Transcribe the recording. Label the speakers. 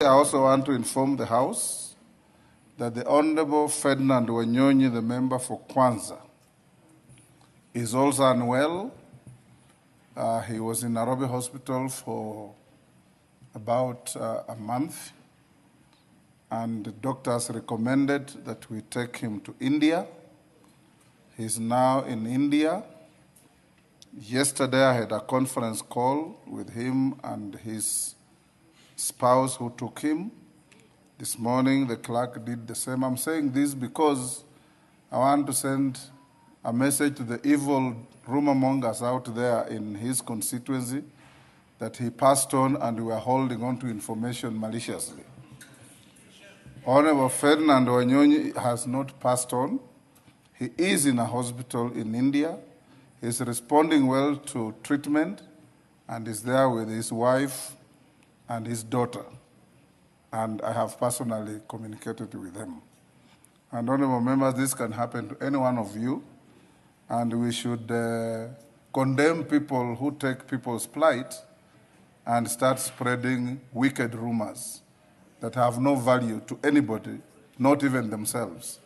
Speaker 1: I also want to inform the House that the Honorable Ferdinand Wanyonyi, the member for Kwanza, is also unwell. He was in Nairobi Hospital for about a month, and the doctors recommended that we take him to India. He's now in India. Yesterday, I had a conference call with him and his spouse who took him. This morning, the clerk did the same. I'm saying this because I want to send a message to the evil rumor mongers out there in his constituency that he passed on and we are holding on to information maliciously. Honorable Ferdinand Wanyonyi has not passed on. He is in a hospital in India. He's responding well to treatment and is there with his wife and his daughter. And I have personally communicated with them. And honorable members, this can happen to any one of you. And we should condemn people who take people's plight and start spreading wicked rumors that have no value to anybody, not even themselves.